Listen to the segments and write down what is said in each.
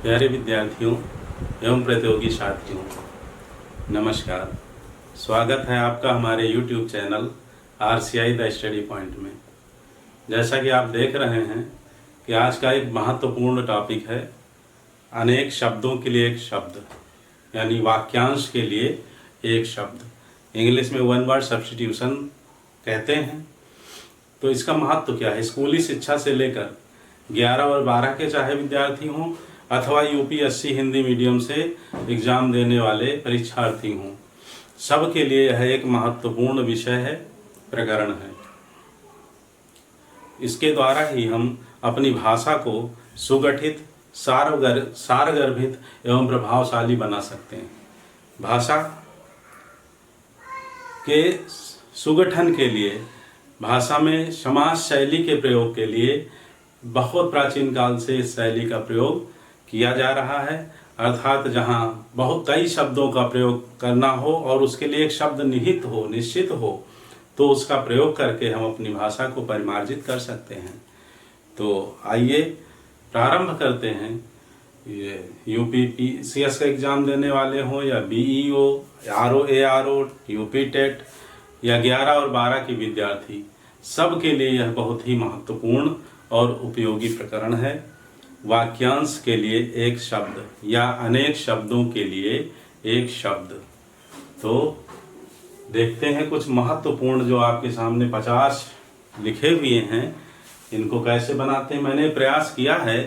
प्यारे विद्यार्थियों एवं प्रतियोगी साथियों, नमस्कार। स्वागत है आपका हमारे YouTube channel RCI the study point में। जैसा कि आप देख रहे हैं कि आज का एक महत्वपूर्ण टॉपिक है अनेक शब्दों के लिए एक शब्द, यानी वाक्यांश के लिए एक शब्द। इंग्लिश में वन वर्ड सब्स्टिट्यूशन कहते हैं। तो इसका महत्व क्या है? स्कूली शिक्षा से लेकर 11 और 12 के चाहे विद्यार्थी हों अथवा UPSC हिंदी मीडियम से एग्ज़ाम देने वाले परीक्षार्थी हों, सब के लिए यह एक महत्वपूर्ण विषय है, प्रकरण है। इसके द्वारा ही हम अपनी भाषा को सुगठित, सारगर्भित एवं प्रभावशाली बना सकते हैं। भाषा के सुगठन के लिए, भाषा में समास शैली के प्रयोग के लिए बहुत प्राचीन काल से इस शैली का प्रयोग किया जा रहा है। अर्थात जहाँ बहुत कई शब्दों का प्रयोग करना हो और उसके लिए एक शब्द निहित हो, निश्चित हो, तो उसका प्रयोग करके हम अपनी भाषा को परिमार्जित कर सकते हैं। तो आइए प्रारंभ करते हैं। ये UPPCS का एग्ज़ाम देने वाले हों या BEO, RO, ARO, UP TET या 11 और 12 के विद्यार्थी, सब के लिए यह बहुत ही महत्वपूर्ण और उपयोगी प्रकरण है। वाक्यांश के लिए एक शब्द या अनेक शब्दों के लिए एक शब्द। तो देखते हैं कुछ महत्वपूर्ण जो आपके सामने 50 लिखे हुए हैं, इनको कैसे बनाते हैं। मैंने प्रयास किया है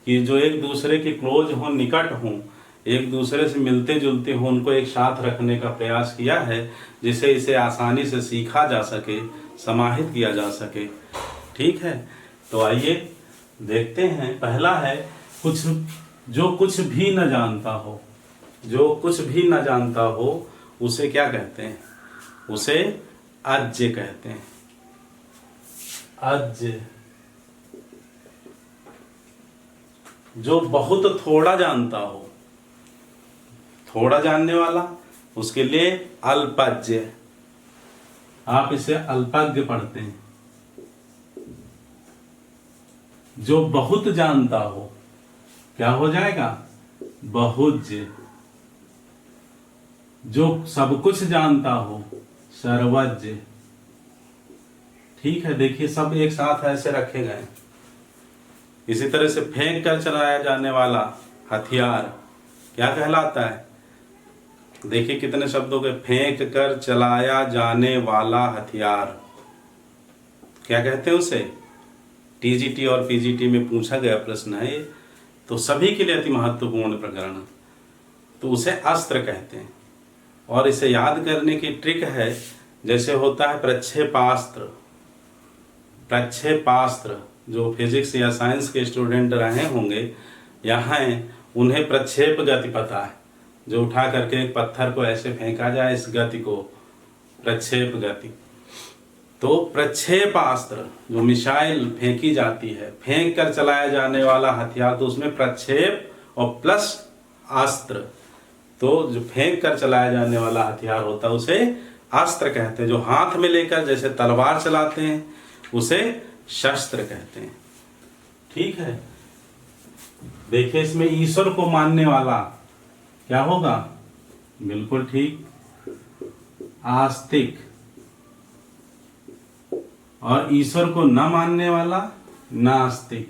कि जो एक दूसरे के क्लोज हों, निकट हों, एक दूसरे से मिलते जुलते हों, उनको एक साथ रखने का प्रयास किया है, जिससे इसे आसानी से सीखा जा सके, समाहित किया जा सके। ठीक है, तो आइए देखते हैं। पहला है जो कुछ भी न जानता हो। जो कुछ भी न जानता हो उसे क्या कहते हैं? उसे अज्ञ कहते हैं। अज्ञ। जो बहुत थोड़ा जानता हो, थोड़ा जानने वाला, उसके लिए अल्पज्ञ। आप इसे अल्पज्ञ पढ़ते हैं। जो बहुत जानता हो क्या हो जाएगा? बहुज्ञ। जो सब कुछ जानता हो सर्वज्ञ। ठीक है, देखिए सब एक साथ ऐसे रखे गए। इसी तरह से फेंक कर चलाया जाने वाला हथियार क्या कहलाता है? देखिए कितने शब्दों के फेंक कर चलाया जाने वाला हथियार क्या कहते हैं उसे? TGT और PGT में पूछा गया प्रश्न है ये, तो सभी के लिए अति महत्वपूर्ण प्रकरण। तो उसे अस्त्र कहते हैं। और इसे याद करने की ट्रिक है, जैसे होता है प्रक्षेपास्त्र। प्रक्षेपास्त्र जो फिजिक्स या साइंस के स्टूडेंट रहे होंगे यहाँ, उन्हें प्रक्षेप गति पता है। जो उठा करके एक पत्थर को ऐसे फेंका जाए, इस गति को प्रक्षेप गति। तो प्रक्षेपास्त्र जो मिसाइल फेंकी जाती है, फेंक कर चलाया जाने वाला हथियार, तो उसमें प्रक्षेप और प्लस अस्त्र। तो जो फेंक कर चलाया जाने वाला हथियार होता है उसे अस्त्र कहते हैं। जो हाथ में लेकर जैसे तलवार चलाते हैं उसे शस्त्र कहते हैं। ठीक है, देखिए इसमें ईश्वर को मानने वाला क्या होगा? बिल्कुल ठीक, आस्तिक। और ईश्वर को न मानने वाला नास्तिक।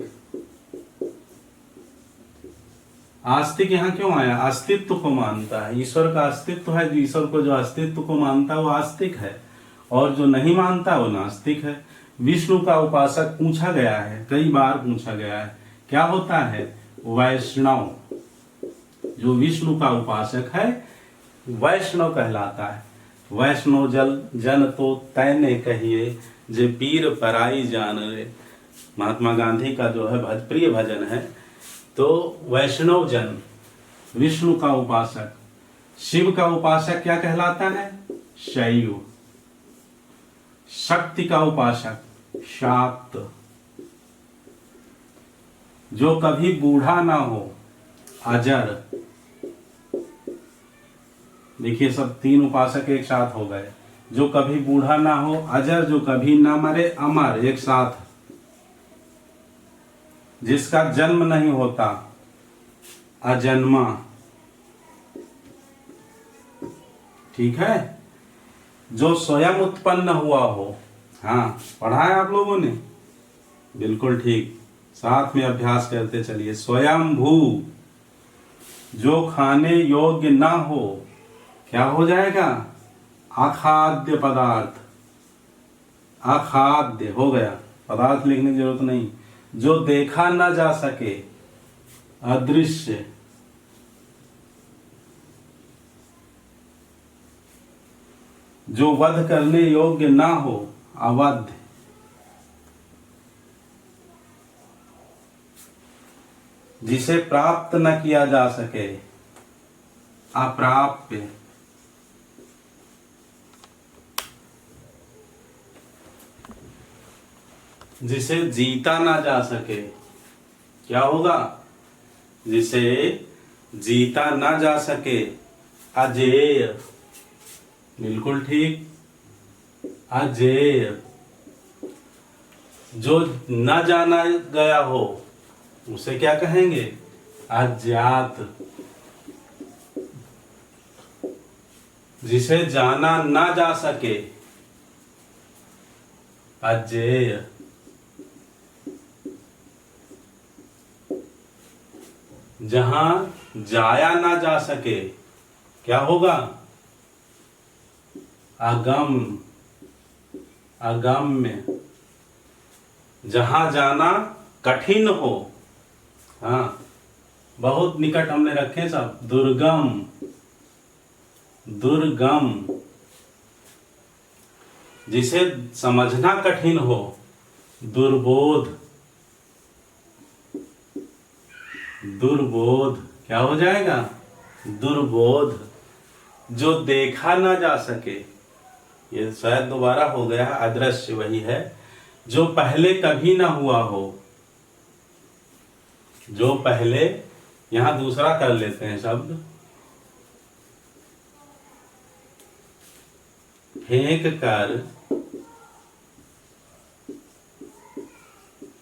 आस्तिक यहां क्यों आया? अस्तित्व को मानता है। ईश्वर का अस्तित्व है, ईश्वर को जो अस्तित्व को मानता है वो आस्तिक है, और जो नहीं मानता वो नास्तिक है। विष्णु का उपासक पूछा गया है, कई बार पूछा गया है, क्या होता है? वैष्णव। जो विष्णु का उपासक है वैष्णव कहलाता है। वैष्णव जन तो तैने कहिए, जे पीर पराई जान रे। महात्मा गांधी का जो है प्रिय भजन है। तो वैष्णव जन, विष्णु का उपासक। शिव का उपासक क्या कहलाता है? शैव। शक्ति का उपासक शाक्त। जो कभी बूढ़ा ना हो अजर। देखिए सब तीन उपासक एक साथ हो गए। जो कभी बूढ़ा ना हो अजर, जो कभी ना मरे अमर, एक साथ। जिसका जन्म नहीं होता अजन्मा। ठीक है, जो स्वयं उत्पन्न हुआ हो। हाँ, पढ़ा है आप लोगों ने? बिल्कुल ठीक, साथ में अभ्यास करते चलिए। स्वयंभू, जो खाने योग्य ना हो, क्या हो जाएगा? अखाद्य पदार्थ। अखाद्य हो गया, पदार्थ लिखने की जरूरत नहीं। जो देखा ना जा सके, अदृश्य। जो वध करने योग्य ना हो, अवध। जिसे प्राप्त न किया जा सके, अप्राप्य। जिसे जीता ना जा सके, क्या होगा? जिसे जीता ना जा सके, अजेय। बिल्कुल ठीक, अजेय। जो न जाना गया हो, उसे क्या कहेंगे? अज्ञात। जिसे जाना ना जा सके, अजेय। जहां जाया ना जा सके, क्या होगा? अगम। अगम्य। जहां जाना कठिन हो, हाँ, बहुत निकट हमने रखे सब। दुर्गम। दुर्गम। जिसे समझना कठिन हो, दुर्बोध। दुर्बोध, क्या हो जाएगा? दुर्बोध। जो देखा ना जा सके, ये शायद दोबारा हो गया, अदृश्य वही है। जो पहले कभी ना हुआ हो। जो पहले, यहां दूसरा कर लेते हैं शब्द। फेंक कर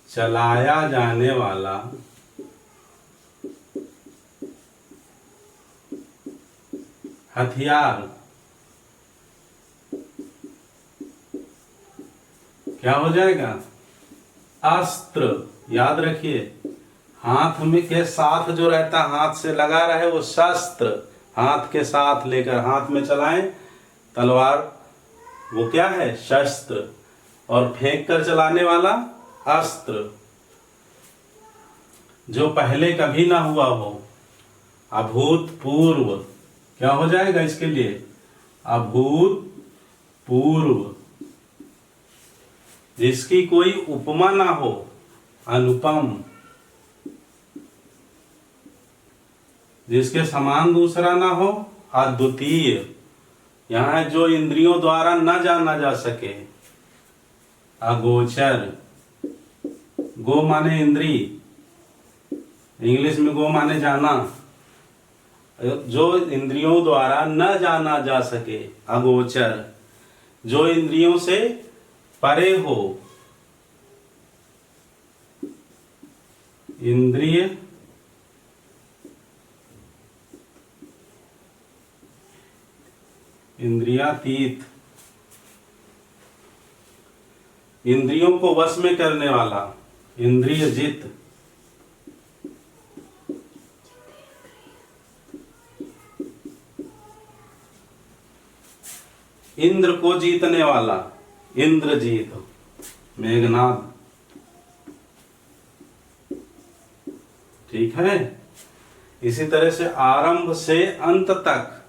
चलाया जाने वाला हथियार, क्या हो जाएगा? अस्त्र। याद रखिए, हाथ में के साथ जो रहता, हाथ से लगा रहे, वो शस्त्र। हाथ के साथ लेकर हाथ में चलाएं तलवार, वो क्या है? शस्त्र। और फेंक कर चलाने वाला अस्त्र। जो पहले कभी ना हुआ हो, अभूतपूर्व। क्या हो जाएगा इसके लिए? अभूतपूर्व। जिसकी कोई उपमा ना हो, अनुपम। जिसके समान दूसरा ना हो, अद्वितीय। यहां जो इंद्रियों द्वारा न जाना जा सके, अगोचर। गो माने इंद्री, इंग्लिश में गो माने जाना। जो इंद्रियों द्वारा न जाना जा सके, अगोचर। जो इंद्रियों से परे हो, इंद्रिय। इंद्रियातीत। इंद्रियों को वश में करने वाला, इंद्रियजित। इंद्र को जीतने वाला, इंद्रजीत। मेघनाद। ठीक है। इसी तरह से आरंभ से अंत तक,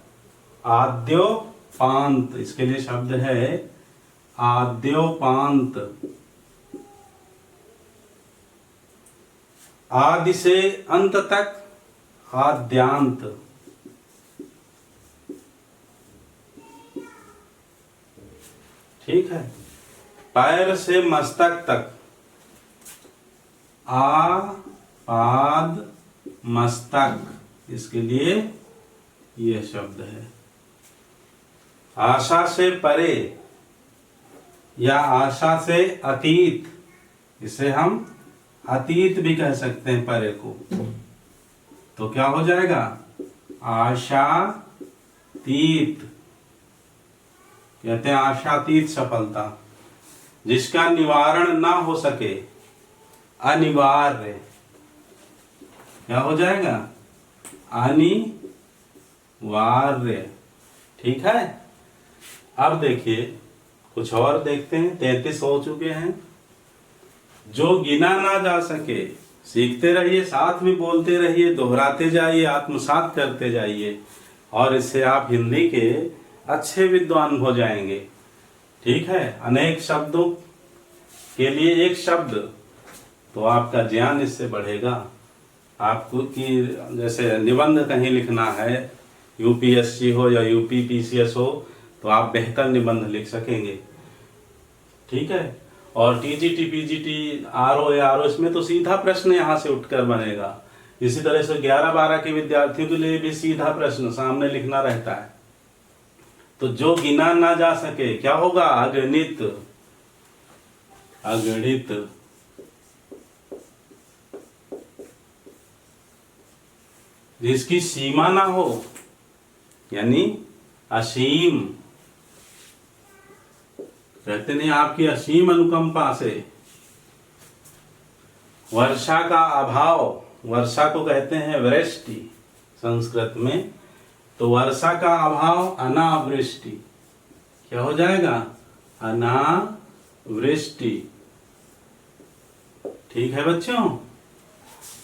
आद्योपांत। इसके लिए शब्द है आद्योपांत। आदि से अंत तक, आद्यांत। ठीक है। पैर से मस्तक तक, पाद मस्तक। इसके लिए यह शब्द है। आशा से परे या आशा से अतीत, इसे हम अतीत भी कह सकते हैं, परे को। तो क्या हो जाएगा? आशातीत, कहते हैं आशातीत सफलता। जिसका निवारण ना हो सके, अनिवार्य, क्या हो जाएगा? अनिवार्य। ठीक है। अब देखिए कुछ और देखते हैं। 33 हो चुके हैं। जो गिना ना जा सके, सीखते रहिए, साथ में बोलते रहिए, दोहराते जाइए, आत्मसात करते जाइए, और इससे आप हिंदी के अच्छे विद्वान हो जाएंगे। ठीक है। अनेक शब्दों के लिए एक शब्द, तो आपका ज्ञान इससे बढ़ेगा। आपको कि जैसे निबंध कहीं लिखना है, यूपीएससी हो या यूपीपीसीएस हो, तो आप बेहतर निबंध लिख सकेंगे। ठीक है। और टीजीटी, पीजीटी, आरओ, इसमें तो सीधा प्रश्न यहाँ से उठकर बनेगा। इसी तरह से 11-12 के विद्यार्थियों के लिए भी सीधा प्रश्न सामने लिखना रहता है। तो जो गिना ना जा सके, क्या होगा? अगणित। अगणित। जिसकी सीमा ना हो, यानी असीम। कहते नहीं आपकी असीम अनुकंपा से। वर्षा का अभाव, वर्षा को कहते हैं वृष्टि संस्कृत में, तो वर्षा का अभाव अनावृष्टि। क्या हो जाएगा? अनावृष्टि। ठीक है बच्चों।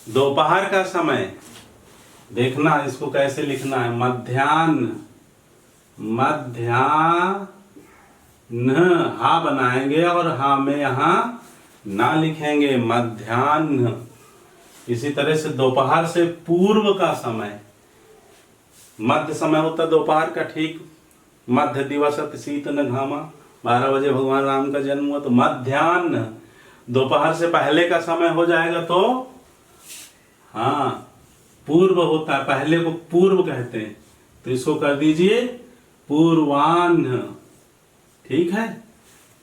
दोपहर का समय देखना, इसको कैसे लिखना है? मध्याह्न। मध्याह्न, हा बनाएंगे और हा में यहां ना लिखेंगे, मध्याह्न। इसी तरह से दोपहर से पूर्व का समय, मध्य समय होता दोपहर का, ठीक। मध्य दिवसत शीत न घामा, 12 बजे भगवान राम का जन्म हुआ, तो मध्याह्न दोपहर से पहले का समय हो जाएगा। तो हाँ, पूर्व होता है, पहले को पूर्व कहते हैं, तो इसको कर दीजिए पूर्वाह्न। ठीक है।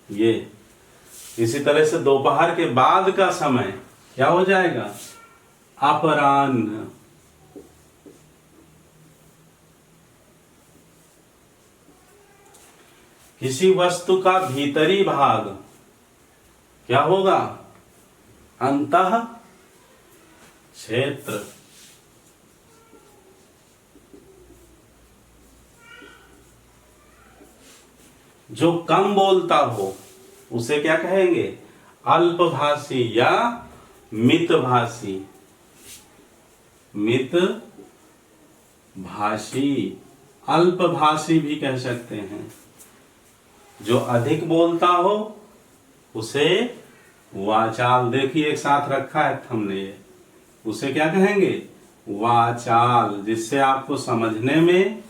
ये इसी तरह से दोपहर के बाद का समय क्या हो जाएगा? अपराह्न। किसी वस्तु का भीतरी भाग क्या होगा? अंतः क्षेत्र। जो कम बोलता हो उसे क्या कहेंगे? अल्पभाषी या मितभाषी। मितभाषी, अल्पभाषी भी कह सकते हैं। जो अधिक बोलता हो उसे वाचाल। देखिए एक साथ रखा है हमने, उसे क्या कहेंगे? वाचाल। जिससे आपको समझने में,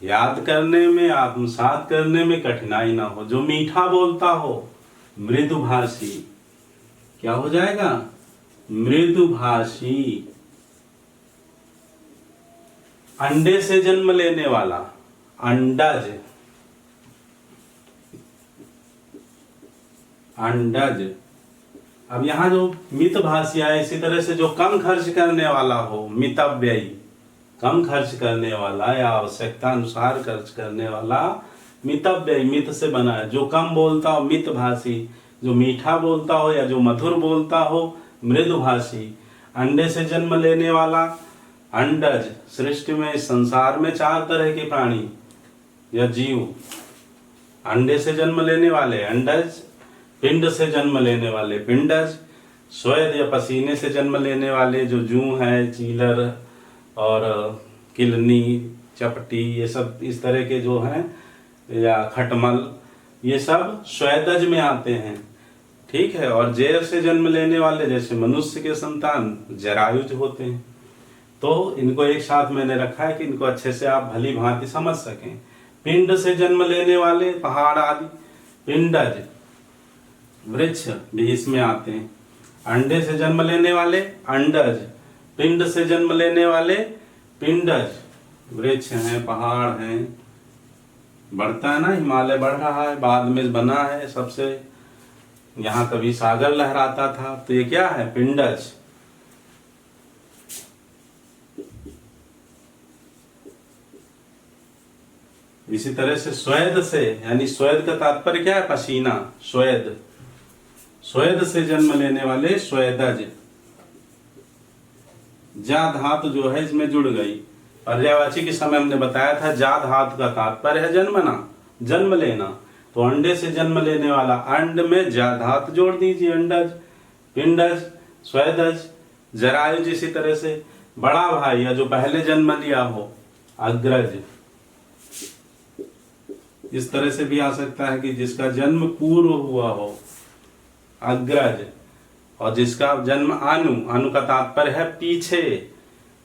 याद करने में, आत्मसात करने में कठिनाई ना हो। जो मीठा बोलता हो, मृदुभाषी। क्या हो जाएगा? मृदुभाषी। अंडे से जन्म लेने वाला, अंडज। अंडज। अब यहाँ जो मितभाषी है, इसी तरह से जो कम खर्च करने वाला हो, मितव्ययी। कम खर्च करने वाला या आवश्यकता अनुसार खर्च करने वाला मितव्ययी, मित से बना है। जो कम बोलता हो मितभाषी, जो मीठा बोलता हो या जो मधुर बोलता हो मृदुभाषी। अंडे से जन्म लेने वाला अंडज। सृष्टि में, इस संसार में 4 तरह के प्राणी या जीव अंडे से जन्म लेने वाले अंडज, पिंड से जन्म लेने वाले पिंडज, स्वेद या पसीने से जन्म लेने वाले जो जूं है, चीलर और किलनी, चपटी, ये सब इस तरह के जो हैं, या खटमल, ये सब स्वेदज में आते हैं। ठीक है। और जैर से जन्म लेने वाले जैसे मनुष्य के संतान जरायुज होते हैं। तो इनको एक साथ मैंने रखा है कि इनको अच्छे से आप भली भांति समझ सकें। पिंड से जन्म लेने वाले पहाड़ आदि पिंडज, वृक्ष भी इसमें आते हैं। अंडे से जन्म लेने वाले अंडज, पिंड से जन्म लेने वाले पिंडज, वृक्ष हैं, पहाड़ हैं, बढ़ता है ना, हिमालय बढ़ रहा है, बाद में बना है सबसे, यहाँ कभी सागर लहराता था, तो ये क्या है? पिंडज। इसी तरह से स्वेद से, यानी स्वेद का तात्पर्य क्या है? पसीना। स्वेद, स्वेद से जन्म लेने वाले स्वेदज। जा धातु जो है इसमें जुड़ गई। पर्यायवाची के समय हमने बताया था जा धातु का तात्पर्य है जन्मना, जन्म लेना। तो अंडे से जन्म लेने वाला, अंड में जा धातु जोड़ दीजिए, अंडज, पिंडज, स्वेदज, जरायुज। इसी तरह से बड़ा भाई या जो पहले जन्म लिया हो, अग्रज। इस तरह से भी आ सकता है कि जिसका जन्म पूर्व हुआ हो, अग्रज। और जिसका जन्म अनु, अनु का तात्पर्य है पीछे।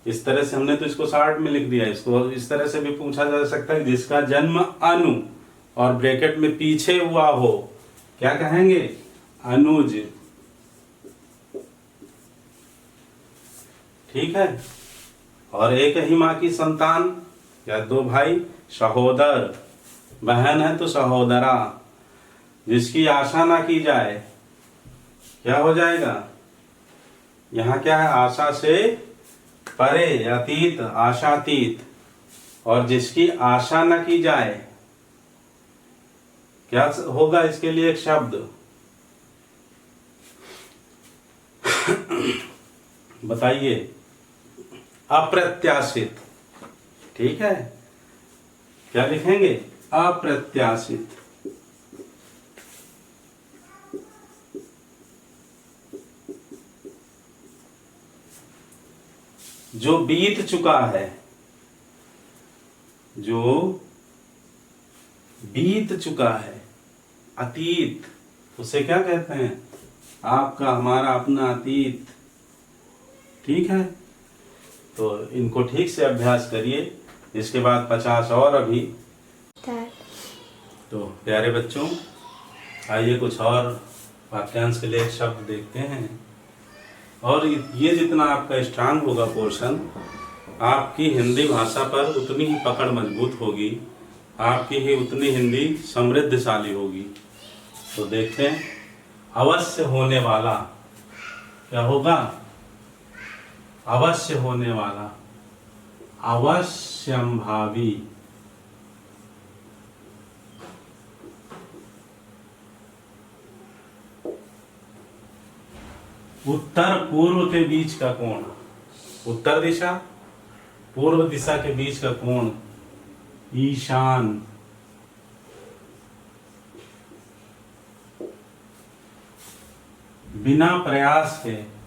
इस तरह से हमने तो इसको शॉर्ट में लिख दिया। इसको इस तरह से भी पूछा जा सकता है जिसका जन्म अनु और ब्रैकेट में पीछे हुआ हो, क्या कहेंगे? अनुज। ठीक है। और एक ही माँ की संतान या दो भाई, सहोदर। बहन है तो सहोदरा। जिसकी आशा ना की जाए, क्या हो जाएगा? यहाँ क्या है? आशा से परे, अतीत, आशातीत। और जिसकी आशा न की जाए, क्या होगा इसके लिए एक शब्द? बताइए। अप्रत्याशित। ठीक है, क्या लिखेंगे? अप्रत्याशित। जो बीत चुका है, जो बीत चुका है, अतीत, उसे क्या कहते हैं? आपका, हमारा, अपना अतीत। ठीक है। तो इनको ठीक से अभ्यास करिए। इसके बाद 50 और अभी। तो प्यारे बच्चों, आइए कुछ और वाक्यांश के लिए एक शब्द देखते हैं। और ये जितना आपका स्ट्रांग होगा पोर्शन, आपकी हिंदी भाषा पर उतनी ही पकड़ मजबूत होगी, आपकी ही उतनी हिंदी समृद्धशाली होगी। तो देखते हैं। अवश्य होने वाला, क्या होगा? अवश्य होने वाला, अवश्यंभावी। उत्तर पूर्व के बीच का कोण, उत्तर दिशा पूर्व दिशा के बीच का कोण, ईशान। बिना प्रयास के,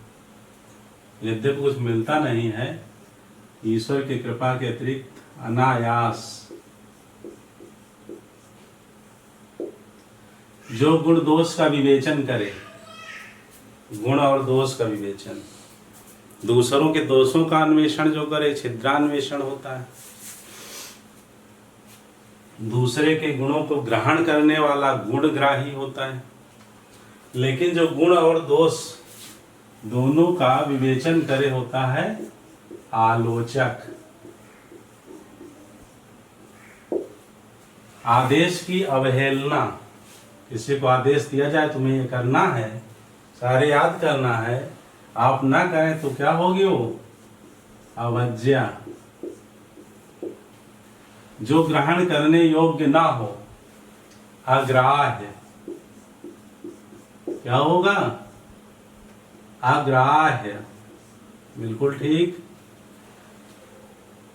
यद्यपि कुछ मिलता नहीं है, ईश्वर की कृपा के अतिरिक्त अनायास। जो गुण दोष का विवेचन करे, गुण और दोष का विवेचन, दूसरों के दोषों का अन्वेषण जो करे, छिद्रान्वेषण होता है। दूसरे के गुणों को ग्रहण करने वाला गुणग्राही होता है। लेकिन जो गुण और दोष दोनों का विवेचन करे होता है आलोचक। आदेश की अवहेलना, किसी को आदेश दिया जाए तुम्हें ये करना है, सारे याद करना है, आप ना करें तो क्या होगी? वो अवज्ञा। जो ग्रहण करने योग्य ना हो, अग्राह्य। क्या होगा? अग्राह्य। बिल्कुल ठीक।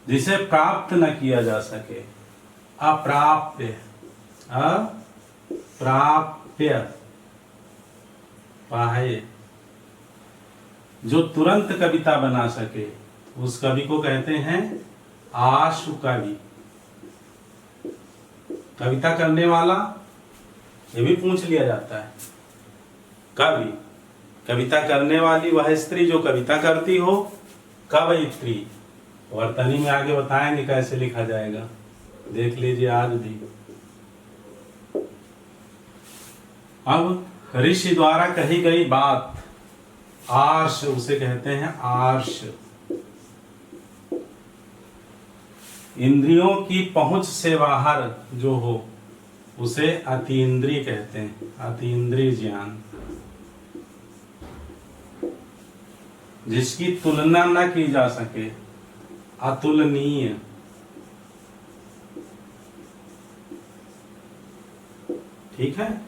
जिसे प्राप्त न किया जा सके, अप्राप्य। अप्राप्य, पाहे। जो तुरंत कविता बना सके, उस कवि को कहते हैं आशु कवि। कविता करने वाला, ये भी पूछ लिया जाता है। कवि, कविता करने वाली वह स्त्री जो कविता करती हो, कवयित्री। वर्तनी में आगे बताएंगे कैसे लिखा जाएगा, देख लीजिए आज भी। अब ऋषि द्वारा कही गई बात, आर्ष, उसे कहते हैं आर्ष। इंद्रियों की पहुंच से बाहर जो हो, उसे अतीन्द्रिय कहते हैं, अतीन्द्रिय ज्ञान। जिसकी तुलना न की जा सके, अतुलनीय। ठीक है,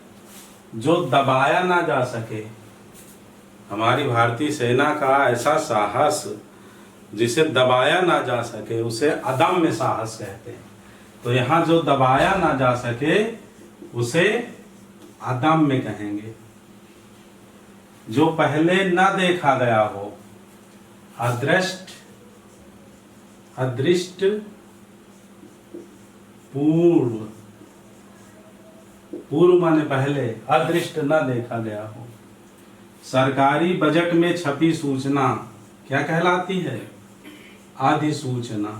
जो दबाया ना जा सके। हमारी भारतीय सेना का ऐसा साहस जिसे दबाया ना जा सके उसे अदम्य साहस कहते हैं। तो यहाँ जो दबाया ना जा सके उसे अदम्य कहेंगे। जो पहले न देखा गया हो, अदृष्ट पूर्व माने पहले, अदृष्ट न देखा गया हो। सरकारी बजट में छपी सूचना क्या कहलाती है? अधिसूचना।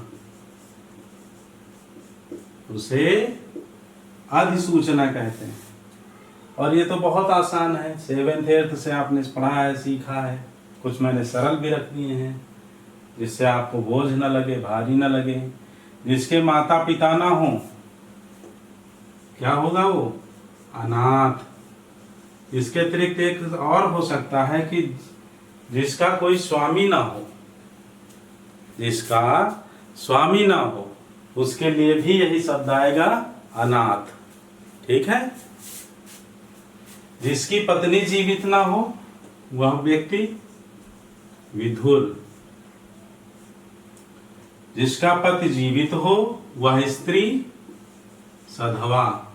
उसे अधिसूचना कहते हैं। और ये तो बहुत आसान है, 7th 8th से आपने पढ़ा है, सीखा है। कुछ मैंने सरल भी रख दिए हैं जिससे आपको बोझ न लगे, भारी न लगे। जिसके माता पिता ना हो क्या होगा? वो अनाथ। इसके अतिरिक्त एक और हो सकता है कि जिसका कोई स्वामी ना हो, जिसका स्वामी ना हो, उसके लिए भी यही शब्द आएगा, अनाथ। ठीक है। जिसकी पत्नी जीवित ना हो वह व्यक्ति विधुर। जिसका पति जीवित हो वह स्त्री सधवा।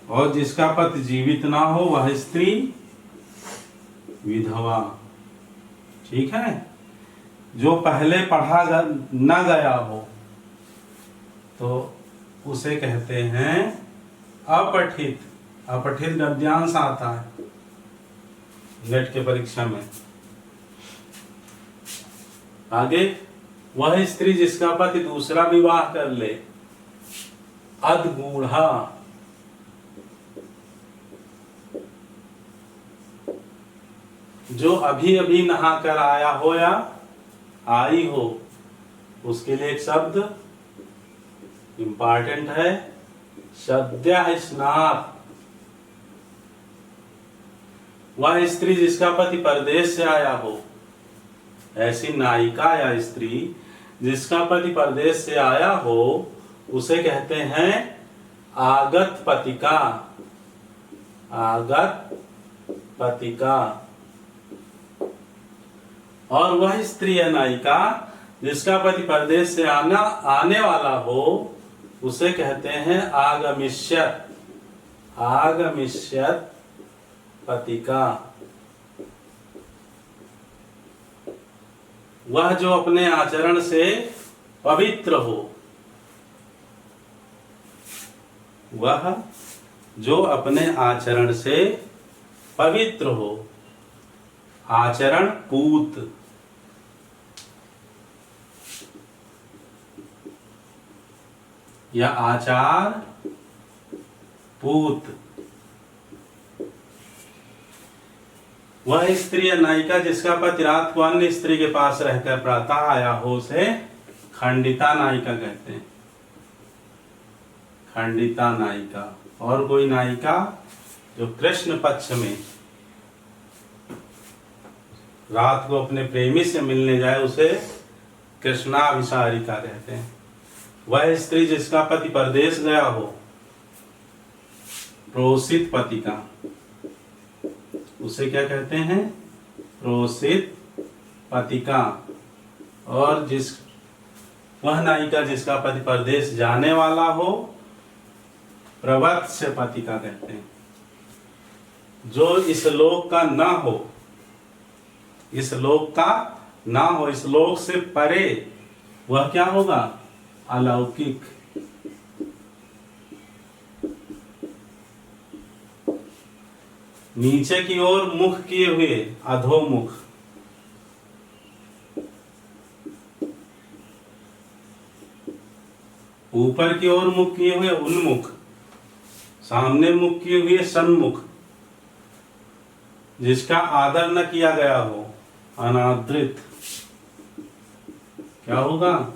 और जिसका पति जीवित ना हो वह स्त्री विधवा। ठीक है। जो पहले पढ़ा न गया हो तो उसे कहते हैं अपठित। अपठित गद्यांश आता है नेट के परीक्षा में। आगे, वह स्त्री जिसका पति दूसरा विवाह कर ले, अधगूढ़ा। जो अभी अभी नहा कर आया हो या आई हो, उसके लिए एक शब्द इंपॉर्टेंट है, सद्यः स्नात। वह स्त्री जिसका पति परदेश से आया हो, ऐसी नायिका या स्त्री जिसका पति परदेश से आया हो, उसे कहते हैं आगत पतिका। आगत पतिका। और वह स्त्री या नायिका जिसका पति परदेश से आने वाला हो, उसे कहते हैं आगमिष्यत। आगमिष्यत पतिका। वह जो अपने आचरण से पवित्र हो। वह जो अपने आचरण से पवित्र हो। आचरण पूत। या आचार पूत। वह स्त्री या नायिका जिसका पति रात को अन्य स्त्री के पास रहकर प्रातः आया हो, उसे खंडिता नायिका कहते हैं। खंडिता नायिका। और कोई नायिका जो कृष्ण पक्ष में रात को अपने प्रेमी से मिलने जाए, उसे कृष्णाभिसारिका कहते हैं। वह स्त्री जिसका पति परदेश गया हो, प्रोसित पतिका। उसे क्या कहते हैं? प्रोसित पतिका। और वह नायिका जिसका पति परदेश जाने वाला हो, प्रवत्स्य पतिका कहते हैं। जो इस लोक का ना हो, इस लोक का ना हो, इस लोक से परे, वह क्या होगा? अलौकिक। नीचे की ओर मुख किए हुए, अधोमुख। ऊपर की ओर मुख किए हुए, उन्मुख। सामने मुख किए हुए, सन्मुख। जिसका आदर न किया गया हो, अनादृत। क्या होगा?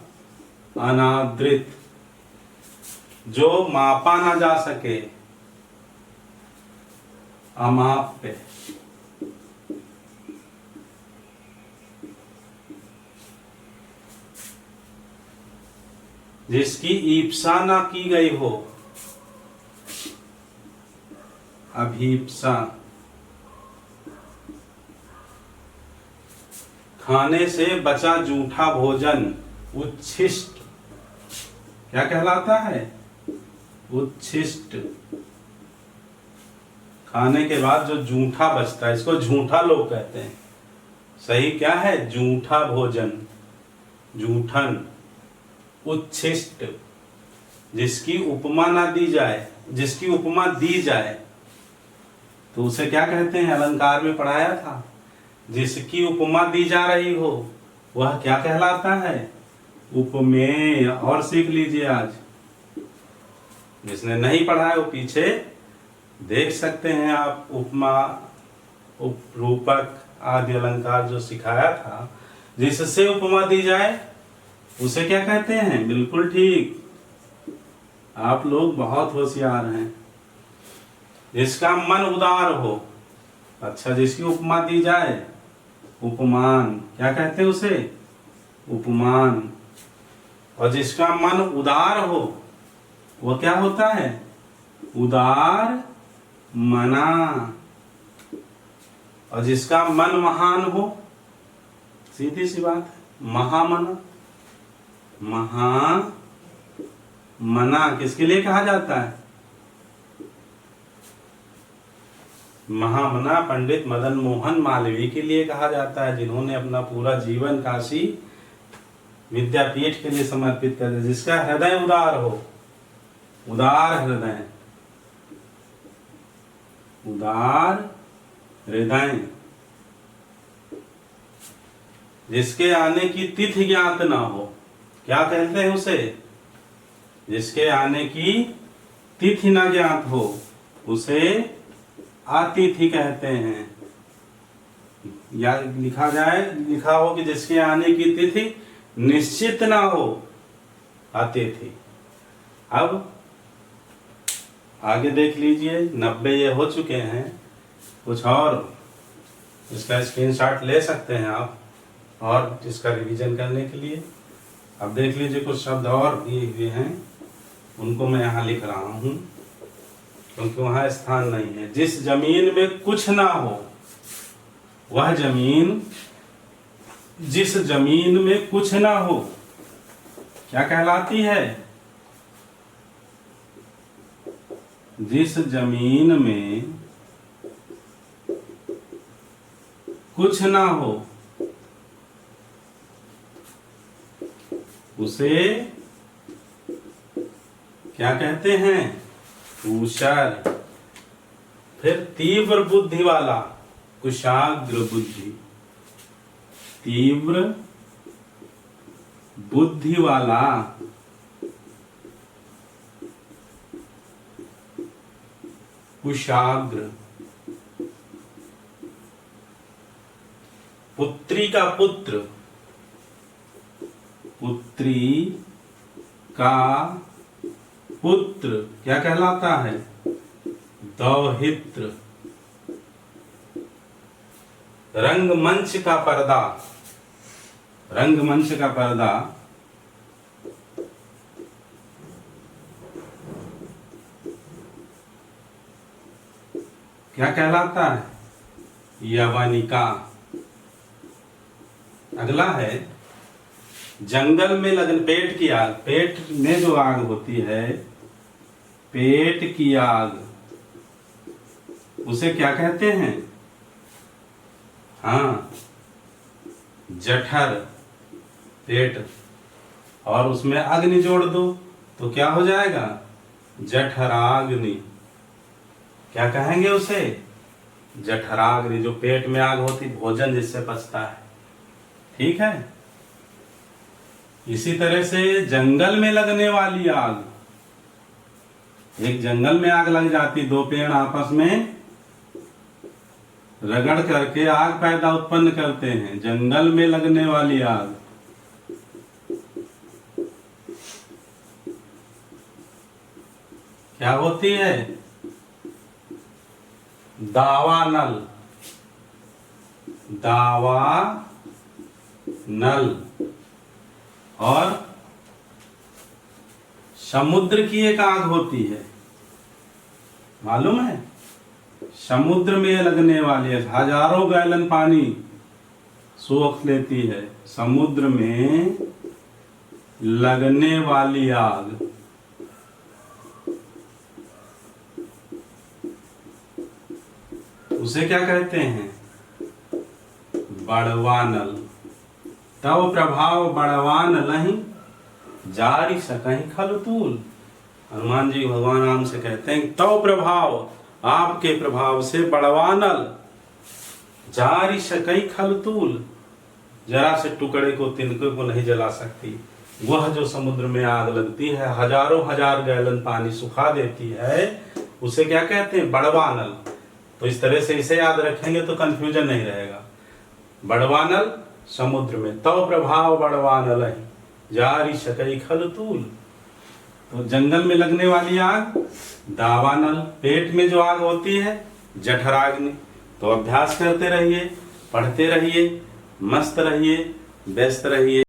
अनादृत। जो मापा ना जा सके, अमाप्य। जिसकी ईप्सा ना की गई हो, अभीप्सा, खाने से बचा जूठा भोजन उच्छिष्ट, क्या कहलाता है? उच्छिष्ट। खाने के बाद जो जूठा बचता है इसको झूठा लोग कहते हैं। सही क्या है? जूठा भोजन, जूठन। उच्छिष्ट, जिसकी उपमा ना दी जाए, जिसकी उपमा दी जाए तो उसे क्या कहते हैं? अलंकार में पढ़ाया था, जिसकी उपमा दी जा रही हो वह क्या कहलाता है? उपमेय। और सीख लीजिए आज, जिसने नहीं पढ़ा है वो पीछे देख सकते हैं आप, उपमा, उपरूपक आदि अलंकार जो सिखाया था। जिससे उपमा दी जाए उसे क्या कहते हैं? बिल्कुल ठीक, आप लोग बहुत होशियार हैं। जिसका मन उदार हो, अच्छा, जिसकी उपमा दी जाए, उपमान, क्या कहते हैं उसे? उपमान। और जिसका मन उदार हो वह क्या होता है? उदार मना। और जिसका मन महान हो, सीधी सी बात है, महामना। मना किसके लिए कहा जाता है? महामना पंडित मदन मोहन मालवीय के लिए कहा जाता है, जिन्होंने अपना पूरा जीवन काशी विद्यापीठ के लिए समर्पित कर दिया। जिसका हृदय उदार हो, उदार हृदय, उदार हृदय। जिसके आने की तिथि ज्ञात ना हो, क्या कहते हैं उसे? जिसके आने की तिथि ना ज्ञात हो उसे अतिथि कहते हैं। या लिखा हो कि जिसके आने की तिथि निश्चित ना हो, अतिथि। अब आगे देख लीजिए, 90 ये हो चुके हैं। कुछ और इसका स्क्रीनशॉट ले सकते हैं आप, और इसका रिवीजन करने के लिए। अब देख लीजिए, कुछ शब्द और दिए हुए हैं, उनको मैं यहाँ लिख रहा हूँ क्योंकि वहाँ स्थान नहीं है। जिस जमीन में कुछ ना हो वह जमीन, जिस जमीन में कुछ ना हो क्या कहलाती है? जिस जमीन में कुछ ना हो उसे क्या कहते हैं? ऊषर। फिर तीव्र बुद्धि वाला, कुशाग्र बुद्धि। तीव्र बुद्धि वाला कुशाग्र। पुत्री का पुत्र, पुत्री का पुत्र क्या कहलाता है? दौहित्र। रंगमंच का पर्दा, रंगमंच का पर्दा क्या कहलाता है? यवनिका। अगला है जंगल में लगन, पेट की आग। पेट में जो आग होती है, पेट की आग, उसे क्या कहते हैं? हाँ, जठर। पेट और उसमें अग्नि जोड़ दो तो क्या हो जाएगा? जठराग्नि। क्या कहेंगे उसे? जठराग्नि। जो पेट में आग होती, भोजन जिससे पचता है। ठीक है। इसी तरह से जंगल में लगने वाली आग, एक जंगल में आग लग जाती, दो पेड़ आपस में रगड़ करके आग पैदा उत्पन्न करते हैं। जंगल में लगने वाली आग क्या होती है? दावानल। दावानल। और समुद्र की एक आग होती है, मालूम है? समुद्र में लगने वाली हजारों गैलन पानी सोख लेती है। समुद्र में लगने वाली आग उसे क्या कहते हैं? बड़वानल। तव प्रभाव बड़वानल ही जारी सकहीं खलतूल। हनुमान जी भगवान राम से कहते हैं तव प्रभाव, आपके प्रभाव से बड़वानल जारी सकहीं खलतूल, जरा से टुकड़े को तिनके को नहीं जला सकती। वह जो समुद्र में आग लगती है, हजारों हजार गैलन पानी सुखा देती है, उसे क्या कहते हैं? बड़वानल। तो इस तरह से इसे याद रखेंगे तो कंफ्यूजन नहीं रहेगा। बड़वानल समुद्र में, तव प्रभाव बड़वानल है जारी सकई खलतूल। तो जंगल में लगने वाली आग दावानल, पेट में जो आग होती है जठराग्नि। तो अभ्यास करते रहिए, पढ़ते रहिए, मस्त रहिए, व्यस्त रहिए।